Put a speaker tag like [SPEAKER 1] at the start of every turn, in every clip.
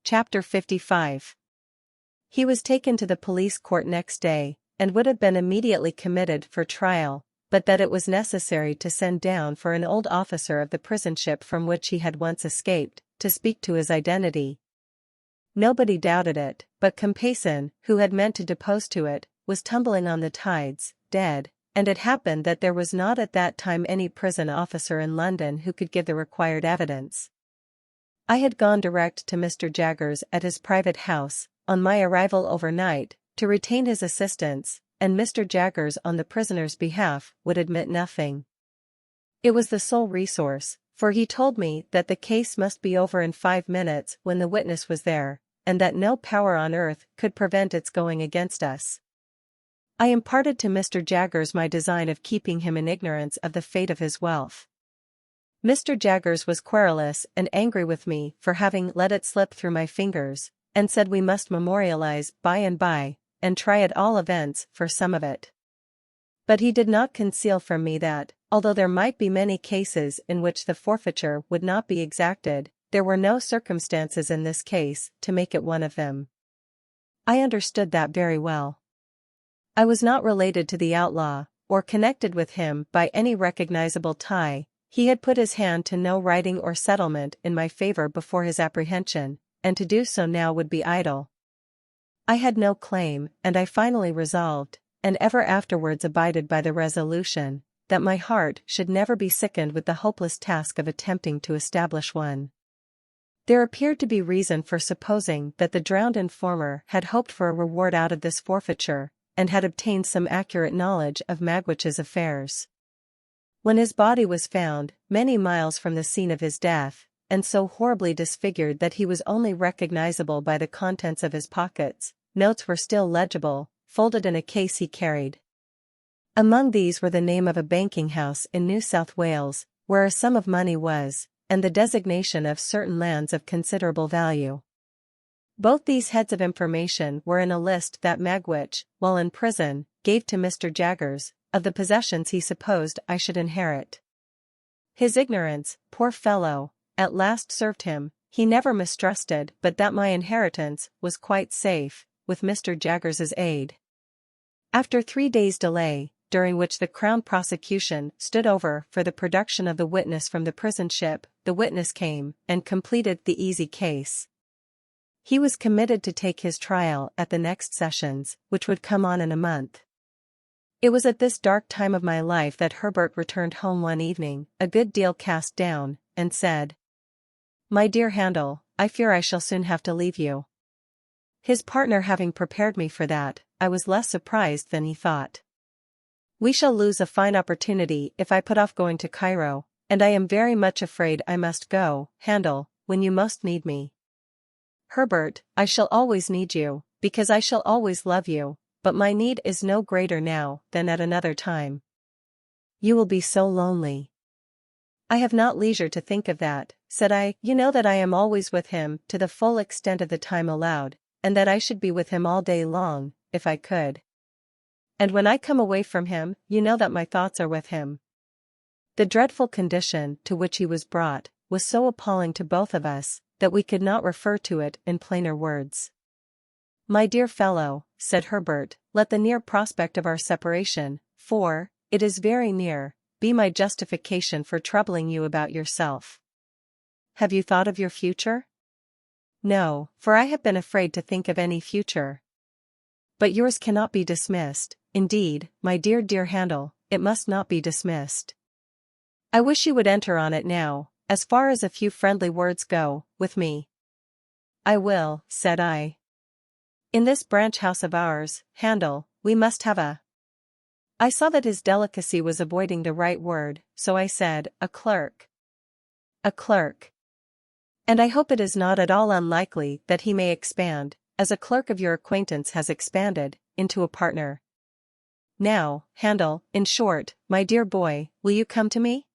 [SPEAKER 1] Chapter 55. He was taken to the police court next day, and would have been immediately committed for trial, but that it was necessary to send down for an old officer of the prison ship from which he had once escaped, to speak to his identity. Nobody doubted it, but Compeyson, who had meant to depose to it, was tumbling on the tides, dead, and it happened that there was not at that time any prison officer in London who could give the required evidence. I had gone direct to Mr. Jaggers at his private house, on my arrival overnight, to retain his assistance, and Mr. Jaggers on the prisoner's behalf would admit nothing. It was the sole resource, for he told me that the case must be over in 5 minutes when the witness was there, and that no power on earth could prevent its going against us. I imparted to Mr. Jaggers my design of keeping him in ignorance of the fate of his wealth. Mr. Jaggers was querulous and angry with me for having let it slip through my fingers, and said we must memorialize by and by, and try at all events for some of it. But he did not conceal from me that, although there might be many cases in which the forfeiture would not be exacted, there were no circumstances in this case to make it one of them. I understood that very well. I was not related to the outlaw, or connected with him by any recognizable tie. He had put his hand to no writing or settlement in my favor before his apprehension, and to do so now would be idle. I had no claim, and I finally resolved, and ever afterwards abided by the resolution, that my heart should never be sickened with the hopeless task of attempting to establish one. There appeared to be reason for supposing that the drowned informer had hoped for a reward out of this forfeiture, and had obtained some accurate knowledge of Magwitch's affairs. When his body was found, many miles from the scene of his death, and so horribly disfigured that he was only recognizable by the contents of his pockets, notes were still legible, folded in a case he carried. Among these were the name of a banking house in New South Wales, where a sum of money was, and the designation of certain lands of considerable value. Both these heads of information were in a list that Magwitch, while in prison, gave to Mr. Jaggers, of the possessions he supposed I should inherit. His ignorance, poor fellow, at last served him. He never mistrusted but that my inheritance was quite safe, with Mr. Jaggers's aid. After 3 days' delay, during which the Crown prosecution stood over for the production of the witness from the prison ship, the witness came, and completed the easy case. He was committed to take his trial at the next sessions, which would come on in a month. It was at this dark time of my life that Herbert returned home one evening, a good deal cast down, and said, "My dear Handel, I fear I shall soon have to leave you." His partner having prepared me for that, I was less surprised than he thought. "We shall lose a fine opportunity if I put off going to Cairo, and I am very much afraid I must go, Handel, when you most need me." "Herbert, I shall always need you, because I shall always love you, but my need is no greater now than at another time." "You will be so lonely." "I have not leisure to think of that," said I. "You know that I am always with him to the full extent of the time allowed, and that I should be with him all day long, if I could. And when I come away from him, you know that my thoughts are with him." The dreadful condition to which he was brought was so appalling to both of us, that we could not refer to it in plainer words. "My dear fellow," said Herbert, "let the near prospect of our separation, for it is very near, be my justification for troubling you about yourself. Have you thought of your future?" "No, for I have been afraid to think of any future." "But yours cannot be dismissed, indeed, my dear Handel, it must not be dismissed. I wish you would enter on it now, as far as a few friendly words go, with me." "I will," said I. "In this branch house of ours, Handel, we must have a—" I saw that his delicacy was avoiding the right word, so I said, "a clerk." "A clerk. And I hope it is not at all unlikely that he may expand, as a clerk of your acquaintance has expanded, into a partner. Now, Handel, in short, my dear boy, will you come to me?"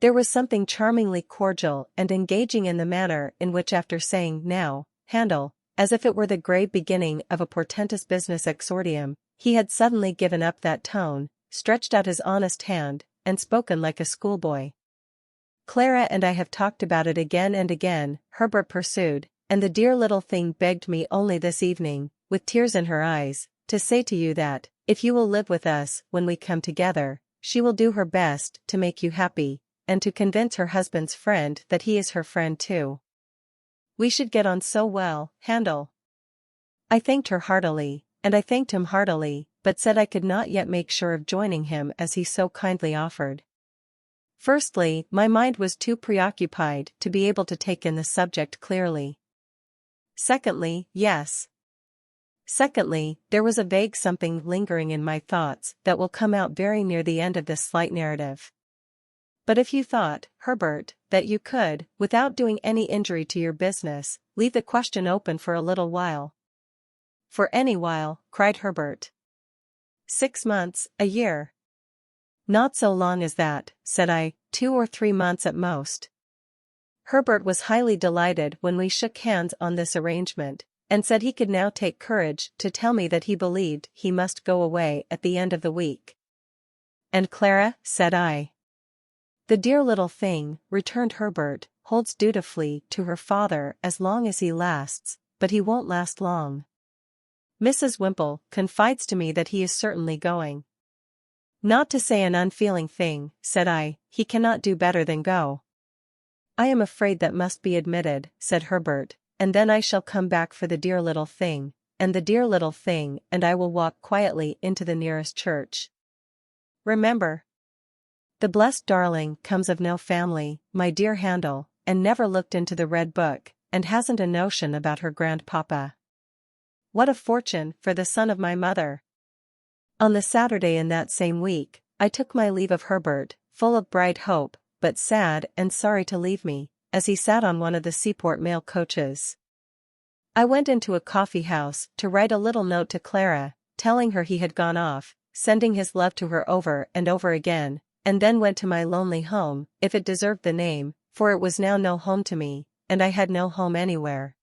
[SPEAKER 1] There was something charmingly cordial and engaging in the manner in which, after saying, "Now, Handel," as if it were the grave beginning of a portentous business exordium, he had suddenly given up that tone, stretched out his honest hand, and spoken like a schoolboy. "Clara and I have talked about it again and again," Herbert pursued, and the dear little thing begged me only this evening, with tears in her eyes, to say to you that, if you will live with us when we come together, she will do her best to make you happy, and to convince her husband's friend that he is her friend too. We should get on so well, Handel. I thanked her heartily, and I thanked him heartily, but said I could not yet make sure of joining him as he so kindly offered. Firstly, my mind was too preoccupied to be able to take in the subject clearly. Secondly, there was a vague something lingering in my thoughts that will come out very near the end of this slight narrative. But if you thought, Herbert, that you could, without doing any injury to your business, leave the question open for a little while. For any while, cried Herbert. 6 months, a year. Not so long as that, said I, 2 or 3 months at most. Herbert was highly delighted when we shook hands on this arrangement, and said he could now take courage to tell me that he believed he must go away at the end of the week. And Clara, said I. The dear little thing, returned Herbert, holds dutifully to her father as long as he lasts, but he won't last long. Mrs. Wimple confides to me that he is certainly going. Not to say an unfeeling thing, said I, he cannot do better than go. I am afraid that must be admitted, said Herbert, and then I shall come back for the dear little thing, and the dear little thing and I will walk quietly into the nearest church. Remember, the blessed darling comes of no family, my dear Handel, and never looked into the red book, and hasn't a notion about her grandpapa. What a fortune for the son of my mother! On the Saturday in that same week, I took my leave of Herbert, full of bright hope, but sad and sorry to leave me, as he sat on one of the seaport mail coaches. I went into a coffee house to write a little note to Clara, telling her he had gone off, sending his love to her over and over again, and then went to my lonely home, if it deserved the name, for it was now no home to me, and I had no home anywhere.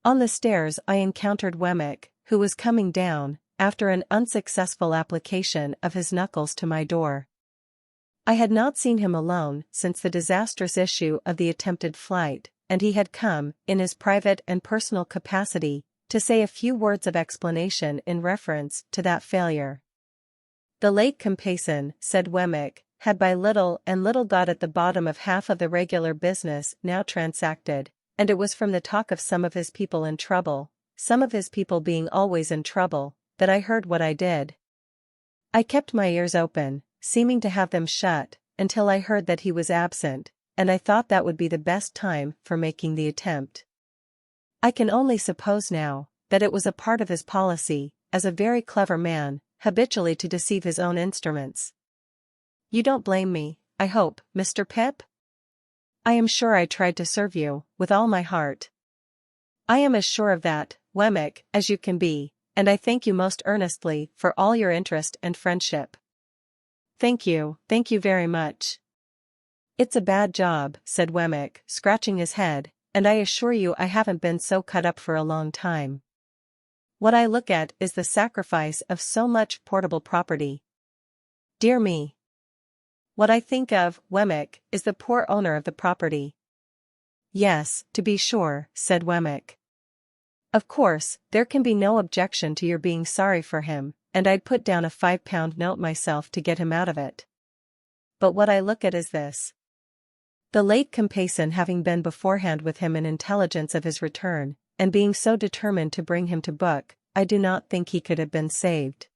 [SPEAKER 1] On the stairs I encountered Wemmick, who was coming down, after an unsuccessful application of his knuckles to my door. I had not seen him alone since the disastrous issue of the attempted flight, and he had come, in his private and personal capacity, to say a few words of explanation in reference to that failure. The late Compeyson, said Wemmick, had by little and little got at the bottom of half of the regular business now transacted, and it was from the talk of some of his people in trouble, some of his people being always in trouble, that I heard what I did. I kept my ears open, seeming to have them shut, until I heard that he was absent, and I thought that would be the best time for making the attempt. I can only suppose now, that it was a part of his policy, as a very clever man, habitually to deceive his own instruments. You don't blame me, I hope, Mr. Pip? I am sure I tried to serve you, with all my heart. I am as sure of that, Wemmick, as you can be, and I thank you most earnestly for all your interest and friendship. Thank you very much. It's a bad job, said Wemmick, scratching his head, and I assure you I haven't been so cut up for a long time. What I look at is the sacrifice of so much portable property. Dear me. What I think of, Wemmick, is the poor owner of the property. Yes, to be sure, said Wemmick. Of course, there can be no objection to your being sorry for him, and I'd put down a £5 note myself to get him out of it. But what I look at is this. The late Compeyson having been beforehand with him in intelligence of his return, and being so determined to bring him to book, I do not think he could have been saved.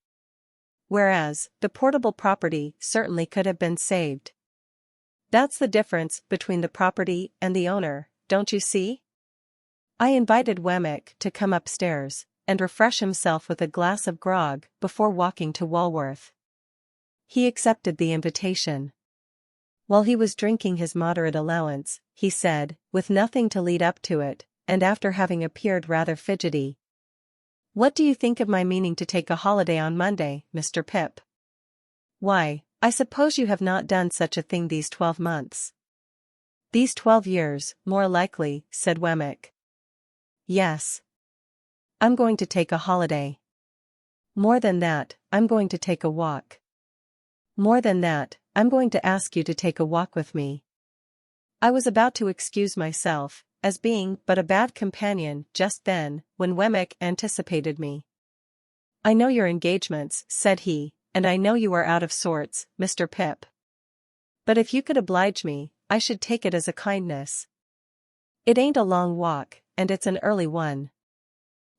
[SPEAKER 1] Whereas, the portable property certainly could have been saved. That's the difference between the property and the owner, don't you see? I invited Wemmick to come upstairs, and refresh himself with a glass of grog before walking to Walworth. He accepted the invitation. While he was drinking his moderate allowance, he said, with nothing to lead up to it, and after having appeared rather fidgety, "What do you think of my meaning to take a holiday on Monday, Mr. Pip?" "Why, I suppose you have not done such a thing these 12 months. "These 12 years, more likely," said Wemmick. "Yes. I'm going to take a holiday. More than that, I'm going to take a walk. More than that, I'm going to ask you to take a walk with me." I was about to excuse myself, as being but a bad companion just then, when Wemmick anticipated me. "I know your engagements," said he, "and I know you are out of sorts, Mr. Pip. But if you could oblige me, I should take it as a kindness. It ain't a long walk, and it's an early one.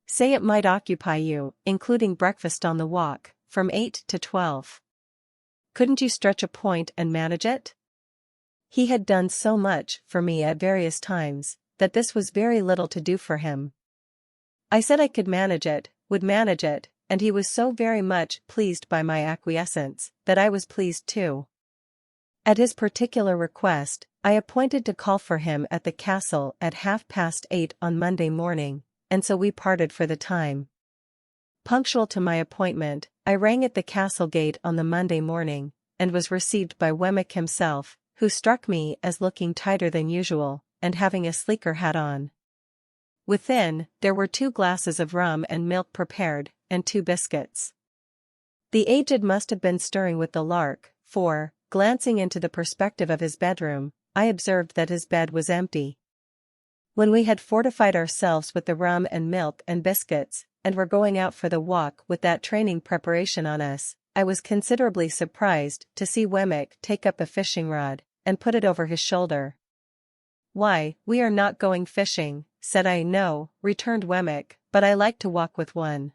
[SPEAKER 1] Say it might occupy you, including breakfast on the walk, from 8 to 12. Couldn't you stretch a point and manage it?" He had done so much for me at various times, that this was very little to do for him. I said I could manage it, would manage it, and he was so very much pleased by my acquiescence, that I was pleased too. At his particular request, I appointed to call for him at the castle at 8:30 on Monday morning, and so we parted for the time. Punctual to my appointment, I rang at the castle gate on the Monday morning, and was received by Wemmick himself, who struck me as looking tighter than usual, and having a sleeker hat on. Within, there were 2 glasses of rum and milk prepared, and 2 biscuits. The aged must have been stirring with the lark, for, glancing into the perspective of his bedroom, I observed that his bed was empty. When we had fortified ourselves with the rum and milk and biscuits, and were going out for the walk with that training preparation on us, I was considerably surprised to see Wemmick take up a fishing rod, and put it over his shoulder. "Why, we are not going fishing," said I. "No," returned Wemmick, "but I like to walk with one."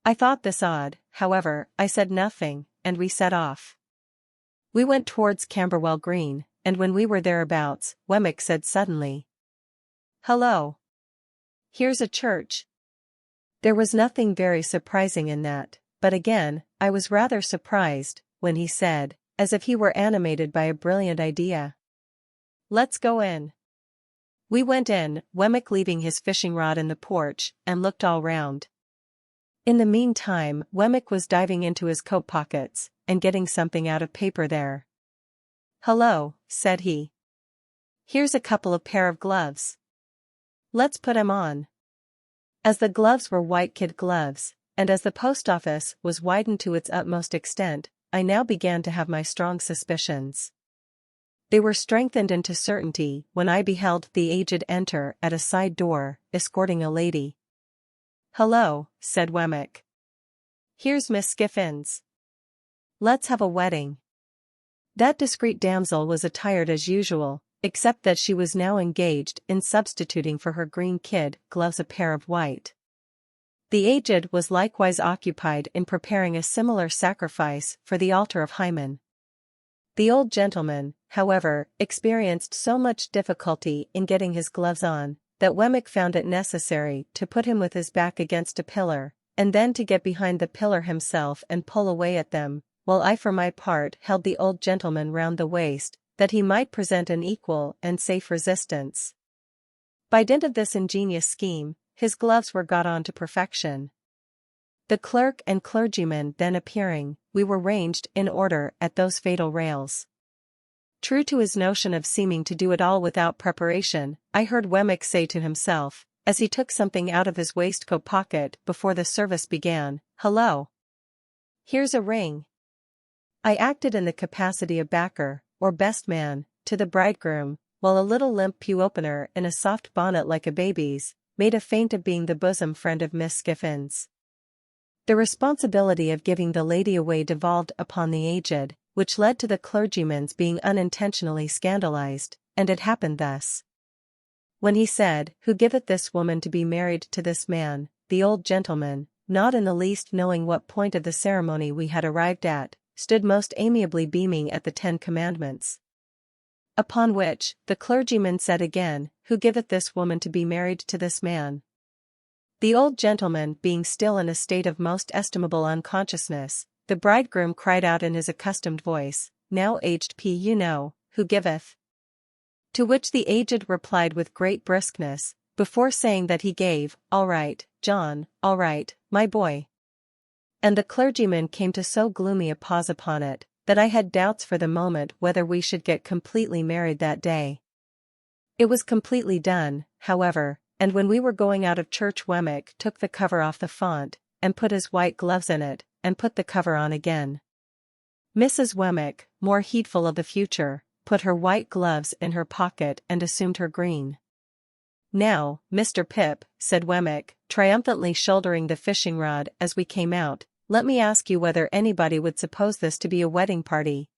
[SPEAKER 1] I thought this odd, however, I said nothing, and we set off. We went towards Camberwell Green, and when we were thereabouts, Wemmick said suddenly, "Hello! Here's a church." There was nothing very surprising in that, but again, I was rather surprised, when he said, as if he were animated by a brilliant idea, "Let's go in." We went in, Wemmick leaving his fishing rod in the porch, and looked all round. In the meantime, Wemmick was diving into his coat pockets, and getting something out of paper there. "Hello," said he. "Here's a couple of pair of gloves. Let's put 'em on." As the gloves were white kid gloves, and as the post office was widened to its utmost extent, I now began to have my strong suspicions. They were strengthened into certainty when I beheld the aged enter at a side door, escorting a lady. "Hello," said Wemmick. "Here's Miss Skiffins. Let's have a wedding." That discreet damsel was attired as usual, except that she was now engaged in substituting for her green kid gloves a pair of white. The aged was likewise occupied in preparing a similar sacrifice for the altar of Hymen. The old gentleman, however, experienced so much difficulty in getting his gloves on, that Wemmick found it necessary to put him with his back against a pillar, and then to get behind the pillar himself and pull away at them, while I for my part held the old gentleman round the waist, that he might present an equal and safe resistance. By dint of this ingenious scheme, his gloves were got on to perfection. The clerk and clergyman then appearing, we were ranged in order at those fatal rails. True to his notion of seeming to do it all without preparation, I heard Wemmick say to himself, as he took something out of his waistcoat pocket before the service began, "Hello! Here's a ring." I acted in the capacity of backer, or best man, to the bridegroom, while a little limp pew-opener in a soft bonnet like a baby's, made a feint of being the bosom friend of Miss Skiffins. The responsibility of giving the lady away devolved upon the aged, which led to the clergyman's being unintentionally scandalized, and it happened thus. When he said, "Who giveth this woman to be married to this man?" the old gentleman, not in the least knowing what point of the ceremony we had arrived at, stood most amiably beaming at the 10 Commandments. Upon which, the clergyman said again, "Who giveth this woman to be married to this man?" The old gentleman being still in a state of most estimable unconsciousness, the bridegroom cried out in his accustomed voice, "Now aged P, you know, who giveth?" To which the aged replied with great briskness, before saying that he gave, "All right, John, all right, my boy." And the clergyman came to so gloomy a pause upon it, that I had doubts for the moment whether we should get completely married that day. It was completely done, however, and when we were going out of church Wemmick took the cover off the font, and put his white gloves in it, and put the cover on again. Mrs. Wemmick, more heedful of the future, put her white gloves in her pocket and assumed her green. "Now, Mr. Pip," said Wemmick, triumphantly shouldering the fishing rod as we came out, "let me ask you whether anybody would suppose this to be a wedding party."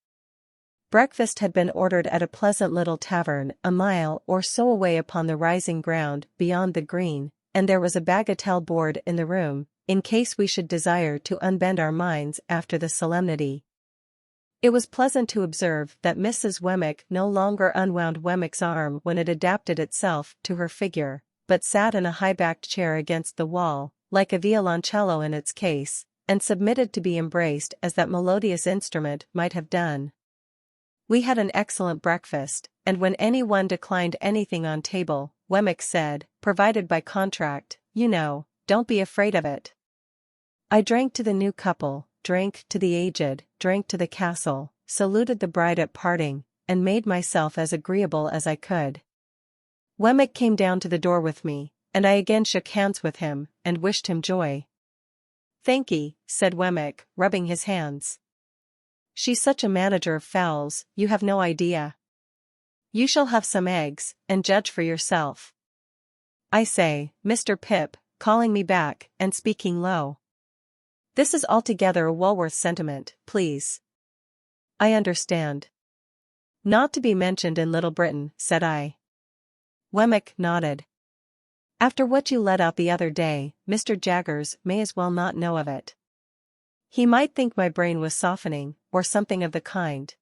[SPEAKER 1] Breakfast had been ordered at a pleasant little tavern a mile or so away upon the rising ground beyond the green, and there was a bagatelle board in the room, in case we should desire to unbend our minds after the solemnity. It was pleasant to observe that Mrs. Wemmick no longer unwound Wemmick's arm when it adapted itself to her figure, but sat in a high-backed chair against the wall, like a violoncello in its case, and submitted to be embraced as that melodious instrument might have done. We had an excellent breakfast, and when any one declined anything on table, Wemmick said, "Provided by contract, you know, don't be afraid of it." I drank to the new couple, drank to the aged, drank to the castle, saluted the bride at parting, and made myself as agreeable as I could. Wemmick came down to the door with me, and I again shook hands with him, and wished him joy. "Thank'ee," said Wemmick, rubbing his hands. "She's such a manager of fowls, you have no idea. You shall have some eggs, and judge for yourself. I say, Mr. Pip," calling me back, and speaking low. "This is altogether a Walworth sentiment, please." "I understand. Not to be mentioned in Little Britain," said I. Wemmick nodded. "After what you let out the other day, Mr. Jaggers may as well not know of it. He might think my brain was softening, or something of the kind."